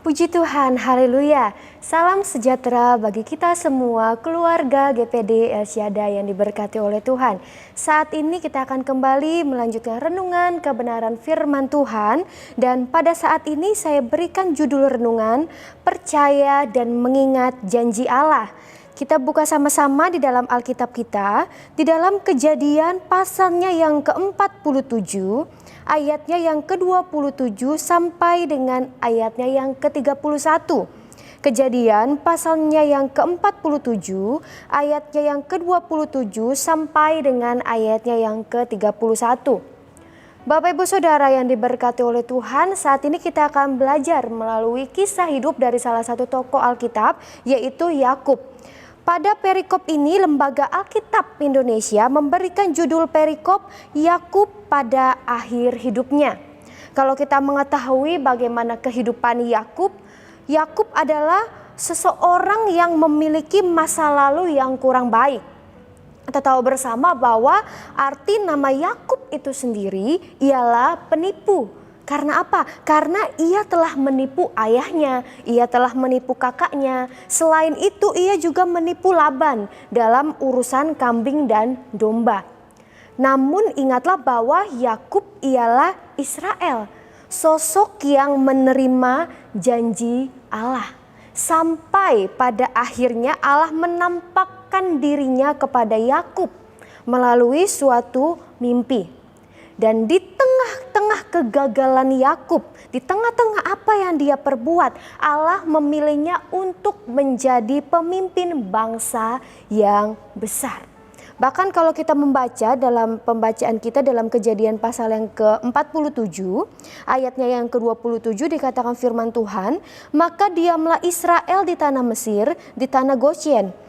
Puji Tuhan, haleluya. Salam sejahtera bagi kita semua, keluarga GPD El Shaddai yang diberkati oleh Tuhan. Saat ini kita akan kembali melanjutkan renungan kebenaran firman Tuhan. Dan pada saat ini saya berikan judul renungan, Percaya dan Mengingat Janji Allah. Kita buka sama-sama di dalam Alkitab kita, di dalam Kejadian pasalnya yang ke-47, ayatnya yang ke-27 sampai dengan ayatnya yang ke-31. Kejadian pasalnya yang ke-47, ayatnya yang ke-27 sampai dengan ayatnya yang ke-31. Bapak Ibu Saudara yang diberkati oleh Tuhan, saat ini kita akan belajar melalui kisah hidup dari salah satu tokoh Alkitab, yaitu Yakub. Pada perikop ini, Lembaga Alkitab Indonesia memberikan judul perikop Yakub pada akhir hidupnya. Kalau kita mengetahui bagaimana kehidupan Yakub, Yakub adalah seseorang yang memiliki masa lalu yang kurang baik. Kita tahu bersama bahwa arti nama Yakub itu sendiri ialah penipu. Karena apa? Karena ia telah menipu ayahnya, ia telah menipu kakaknya. Selain itu ia juga menipu Laban dalam urusan kambing dan domba. Namun ingatlah bahwa Yakub ialah Israel, sosok yang menerima janji Allah. Sampai pada akhirnya Allah menampakkan dirinya kepada Yakub melalui suatu mimpi. Dan di tengah-tengah kegagalan Yakub, di tengah-tengah apa yang dia perbuat, Allah memilihnya untuk menjadi pemimpin bangsa yang besar. Bahkan kalau kita membaca dalam pembacaan kita dalam Kejadian pasal yang ke-47, ayatnya yang ke-27 dikatakan firman Tuhan, maka diamlah Israel di tanah Mesir, di tanah Gosyen.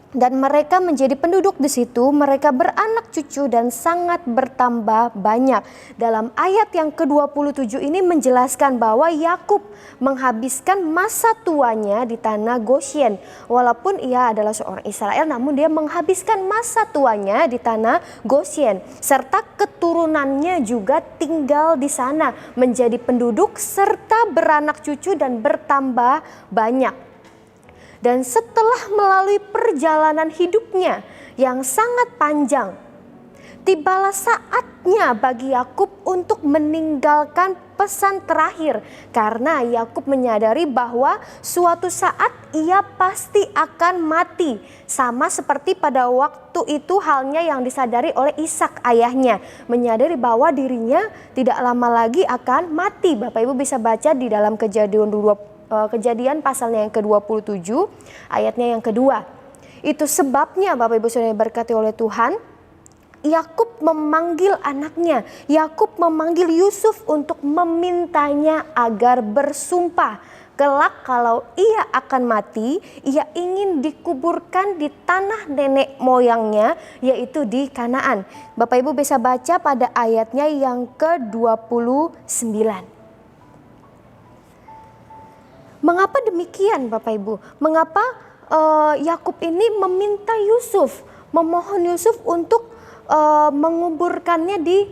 Dan mereka menjadi penduduk di situ, mereka beranak cucu dan sangat bertambah banyak. Dalam ayat yang ke-27 ini menjelaskan bahwa Yakub menghabiskan masa tuanya di tanah Gosyen. Walaupun ia adalah seorang Israel, namun dia menghabiskan masa tuanya di tanah Gosyen. Serta keturunannya juga tinggal di sana, menjadi penduduk serta beranak cucu dan bertambah banyak. Dan setelah melalui perjalanan hidupnya yang sangat panjang, tibalah saatnya bagi Yakub untuk meninggalkan pesan terakhir. Karena Yakub menyadari bahwa suatu saat ia pasti akan mati. Sama seperti pada waktu itu halnya yang disadari oleh Ishak ayahnya. Menyadari bahwa dirinya tidak lama lagi akan mati. Bapak Ibu bisa baca di dalam Kejadian pasalnya yang ke-27 ayatnya yang kedua. Itu sebabnya Bapak Ibu Saudara berkati oleh Tuhan, Yakub memanggil anaknya, Yakub memanggil Yusuf untuk memintanya agar bersumpah. Kelak kalau ia akan mati, ia ingin dikuburkan di tanah nenek moyangnya, yaitu di Kanaan. Bapak Ibu bisa baca pada ayatnya yang ke-29. Mengapa demikian Bapak Ibu? Mengapa Yakub ini meminta Yusuf, memohon Yusuf untuk menguburkannya di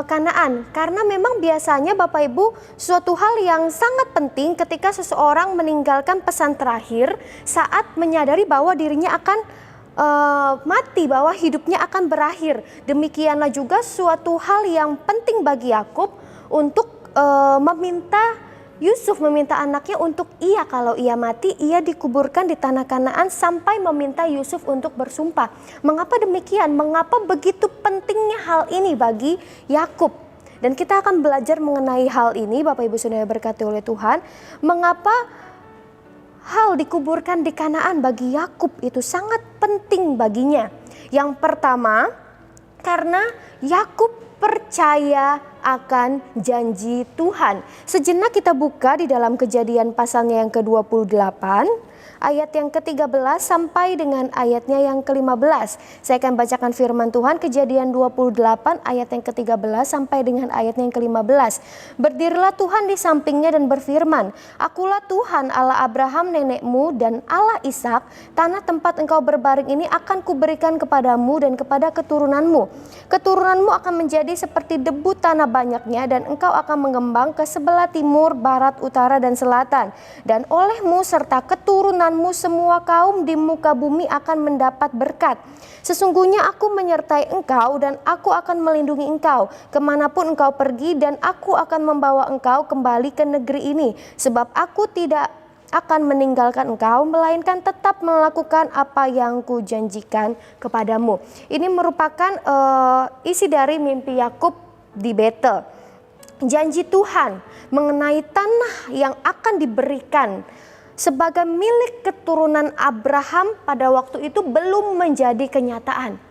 Kanaan? Karena memang biasanya Bapak Ibu suatu hal yang sangat penting ketika seseorang meninggalkan pesan terakhir saat menyadari bahwa dirinya akan mati, bahwa hidupnya akan berakhir. Demikianlah juga suatu hal yang penting bagi Yakub untuk Yusuf meminta anaknya untuk kalau ia mati, ia dikuburkan di tanah Kanaan, sampai meminta Yusuf untuk bersumpah. Mengapa demikian? Mengapa begitu pentingnya hal ini bagi Yakub? Dan kita akan belajar mengenai hal ini, Bapak Ibu Saudara berkati oleh Tuhan. Mengapa hal dikuburkan di Kanaan bagi Yakub itu sangat penting baginya? Yang pertama, karena Yakub percaya akan janji Tuhan. Sejenak kita buka di dalam Kejadian pasalnya yang ke-28, ayat yang ke-13 sampai dengan ayatnya yang ke-15. Saya akan bacakan firman Tuhan, Kejadian 28 ayat yang ke-13 sampai dengan ayatnya yang ke-15. Berdirilah Tuhan di sampingnya dan berfirman, Akulah Tuhan Allah Abraham nenekmu dan Allah Ishak. Tanah tempat engkau berbaring ini akan kuberikan kepadamu dan kepada keturunanmu. Keturunanmu akan menjadi seperti debu tanah banyaknya, dan engkau akan mengembang ke sebelah timur, barat, utara, dan selatan. Dan olehmu serta keturunanmu semua kaum di muka bumi akan mendapat berkat. Sesungguhnya aku menyertai engkau dan aku akan melindungi engkau kemanapun engkau pergi, dan aku akan membawa engkau kembali ke negeri ini. Sebab aku tidak akan meninggalkan engkau, melainkan tetap melakukan apa yang kujanjikan kepadamu. Ini merupakan isi dari mimpi Yakub di Betel. Janji Tuhan mengenai tanah yang akan diberikan sebagai milik keturunan Abraham pada waktu itu belum menjadi kenyataan.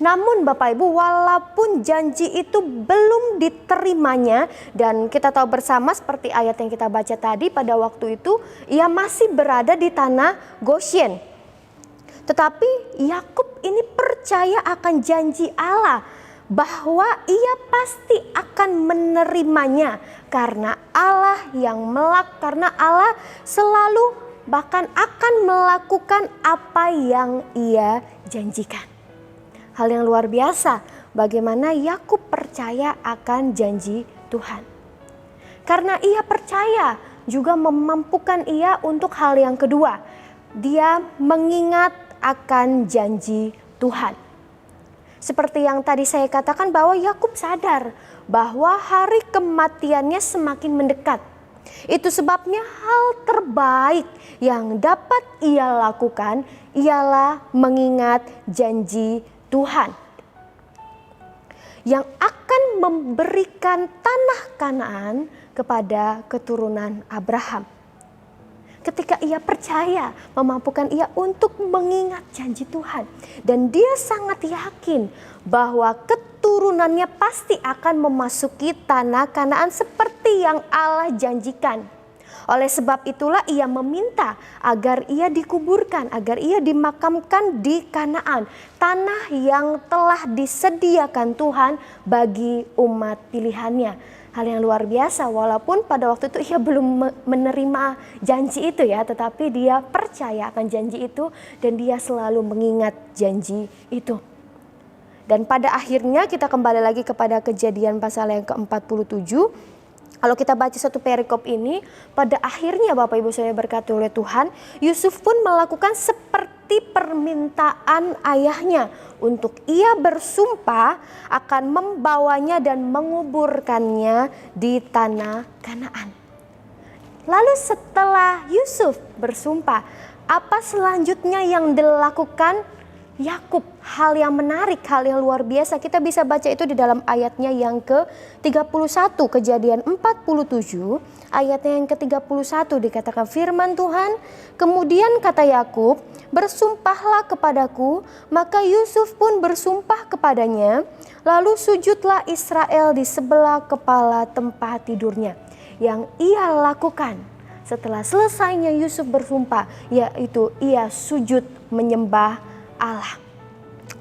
Namun Bapak Ibu, walaupun janji itu belum diterimanya, dan kita tahu bersama seperti ayat yang kita baca tadi, pada waktu itu ia masih berada di tanah Goshen. Tetapi Yakub ini percaya akan janji Allah bahwa ia pasti akan menerimanya karena Allah karena Allah selalu bahkan akan melakukan apa yang ia janjikan. Hal yang luar biasa bagaimana Yakub percaya akan janji Tuhan. Karena ia percaya juga memampukan ia untuk hal yang kedua. Dia mengingat akan janji Tuhan. Seperti yang tadi saya katakan bahwa Yakub sadar bahwa hari kematiannya semakin mendekat. Itu sebabnya hal terbaik yang dapat ia lakukan ialah mengingat janji Tuhan yang akan memberikan tanah Kanaan kepada keturunan Abraham. Ketika ia percaya, memampukan ia untuk mengingat janji Tuhan. Dan dia sangat yakin bahwa keturunannya pasti akan memasuki tanah Kanaan seperti yang Allah janjikan. Oleh sebab itulah ia meminta agar ia dikuburkan, agar ia dimakamkan di Kanaan, tanah yang telah disediakan Tuhan bagi umat pilihannya. Hal yang luar biasa, walaupun pada waktu itu ia belum menerima janji itu ya, tetapi dia percaya akan janji itu dan dia selalu mengingat janji itu. Dan pada akhirnya kita kembali lagi kepada Kejadian pasal yang ke-47. Kalau kita baca satu perikop ini, pada akhirnya Bapak Ibu saya berkati oleh Tuhan, Yusuf pun melakukan seperti permintaan ayahnya untuk ia bersumpah akan membawanya dan menguburkannya di tanah Kanaan. Lalu setelah Yusuf bersumpah, apa selanjutnya yang dilakukan Yakub? Hal yang menarik, hal yang luar biasa. Kita bisa baca itu di dalam ayatnya yang ke-31, Kejadian 47, ayatnya yang ke-31 dikatakan firman Tuhan, kemudian kata Yakub, bersumpahlah kepadaku, maka Yusuf pun bersumpah kepadanya, lalu sujudlah Israel di sebelah kepala tempat tidurnya. Yang ia lakukan setelah selesainya Yusuf bersumpah, yaitu ia sujud menyembah Allah.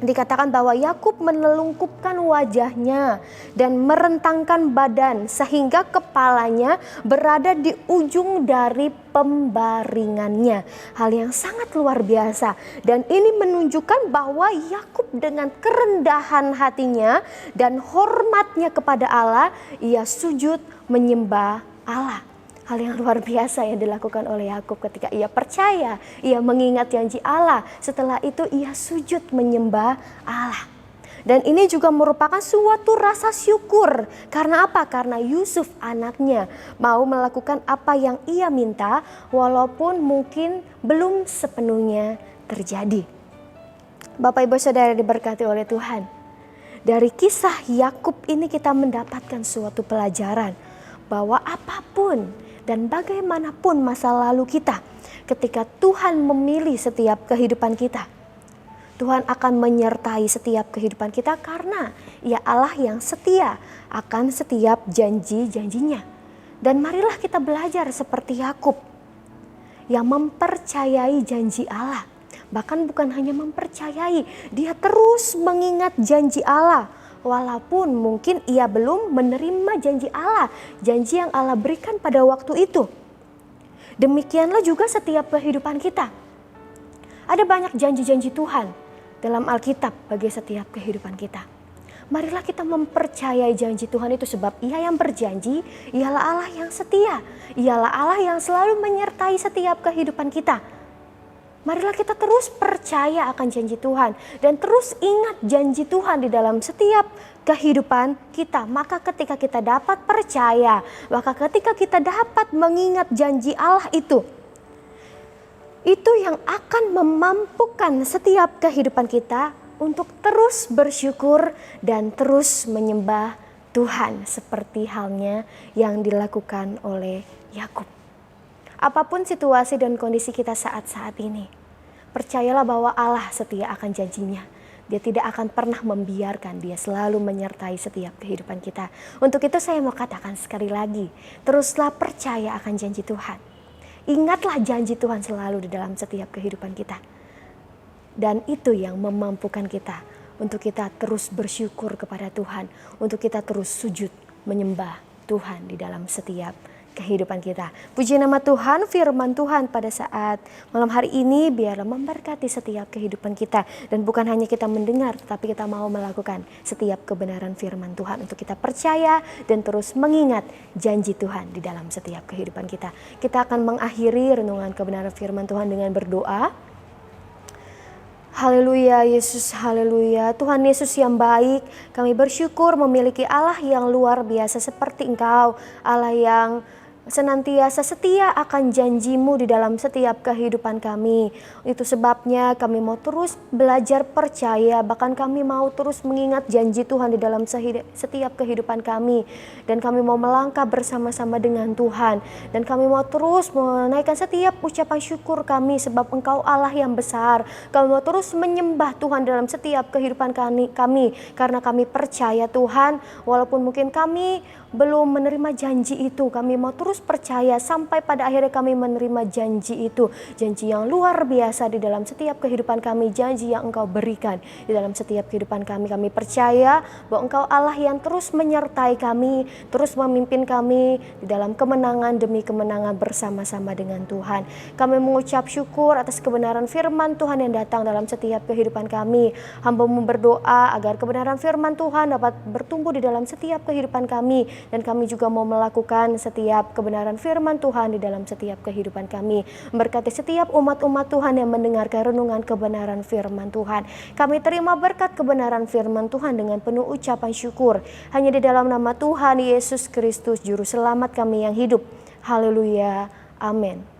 Dikatakan bahwa Yakub menelungkupkan wajahnya dan merentangkan badan sehingga kepalanya berada di ujung dari pembaringannya. Hal yang sangat luar biasa, dan ini menunjukkan bahwa Yakub dengan kerendahan hatinya dan hormatnya kepada Allah, ia sujud menyembah Allah. Hal yang luar biasa yang dilakukan oleh Yakub ketika ia percaya, ia mengingat janji Allah. Setelah itu ia sujud menyembah Allah. Dan ini juga merupakan suatu rasa syukur. Karena apa? Karena Yusuf anaknya mau melakukan apa yang ia minta walaupun mungkin belum sepenuhnya terjadi. Bapak Ibu Saudara diberkati oleh Tuhan. Dari kisah Yakub ini kita mendapatkan suatu pelajaran bahwa apapun dan bagaimanapun masa lalu kita, ketika Tuhan memilih setiap kehidupan kita, Tuhan akan menyertai setiap kehidupan kita karena Ia Allah yang setia akan setiap janji-janjinya. Dan marilah kita belajar seperti Yakub yang mempercayai janji Allah. Bahkan bukan hanya mempercayai, dia terus mengingat janji Allah. Walaupun mungkin ia belum menerima janji Allah, janji yang Allah berikan pada waktu itu. Demikianlah juga setiap kehidupan kita. Ada banyak janji-janji Tuhan dalam Alkitab bagi setiap kehidupan kita. Marilah kita mempercayai janji Tuhan itu, sebab Ia yang berjanji, Ialah Allah yang setia. Ialah Allah yang selalu menyertai setiap kehidupan kita. Marilah kita terus percaya akan janji Tuhan dan terus ingat janji Tuhan di dalam setiap kehidupan kita. Maka ketika kita dapat percaya, maka ketika kita dapat mengingat janji Allah itu yang akan memampukan setiap kehidupan kita untuk terus bersyukur dan terus menyembah Tuhan, seperti halnya yang dilakukan oleh Yakub. Apapun situasi dan kondisi kita saat-saat ini, percayalah bahwa Allah setia akan janjinya. Dia tidak akan pernah membiarkan, Dia selalu menyertai setiap kehidupan kita. Untuk itu saya mau katakan sekali lagi, teruslah percaya akan janji Tuhan. Ingatlah janji Tuhan selalu di dalam setiap kehidupan kita. Dan itu yang memampukan kita untuk kita terus bersyukur kepada Tuhan, untuk kita terus sujud menyembah Tuhan di dalam setiap kehidupan kita. Puji nama Tuhan, firman Tuhan pada saat malam hari ini biarlah memberkati setiap kehidupan kita. Dan bukan hanya kita mendengar, tetapi kita mau melakukan setiap kebenaran firman Tuhan untuk kita percaya dan terus mengingat janji Tuhan di dalam setiap kehidupan kita. Kita akan mengakhiri renungan kebenaran firman Tuhan dengan berdoa. Haleluya Yesus, haleluya. Tuhan Yesus yang baik, kami bersyukur memiliki Allah yang luar biasa seperti Engkau. Allah yang senantiasa setia akan janji-Mu di dalam setiap kehidupan kami. Itu sebabnya kami mau terus belajar percaya, bahkan kami mau terus mengingat janji Tuhan di dalam setiap kehidupan kami. Dan kami mau melangkah bersama-sama dengan Tuhan. Dan kami mau terus menaikkan setiap ucapan syukur kami, sebab Engkau Allah yang besar. Kami mau terus menyembah Tuhan dalam setiap kehidupan kami. Karena kami percaya Tuhan, walaupun mungkin kami belum menerima janji itu, kami mau terus percaya sampai pada akhirnya kami menerima janji itu. Janji yang luar biasa di dalam setiap kehidupan kami, janji yang Engkau berikan di dalam setiap kehidupan kami. Kami percaya bahwa Engkau Allah yang terus menyertai kami, terus memimpin kami di dalam kemenangan demi kemenangan bersama-sama dengan Tuhan. Kami mengucap syukur atas kebenaran firman Tuhan yang datang dalam setiap kehidupan kami. Hamba-Mu berdoa agar kebenaran firman Tuhan dapat bertumbuh di dalam setiap kehidupan kami. Dan kami juga mau melakukan setiap kebenaran firman Tuhan di dalam setiap kehidupan kami. Memberkati setiap umat-umat Tuhan yang mendengarkan renungan kebenaran firman Tuhan. Kami terima berkat kebenaran firman Tuhan dengan penuh ucapan syukur. Hanya di dalam nama Tuhan Yesus Kristus, Juru Selamat kami yang hidup. Haleluya. Amin.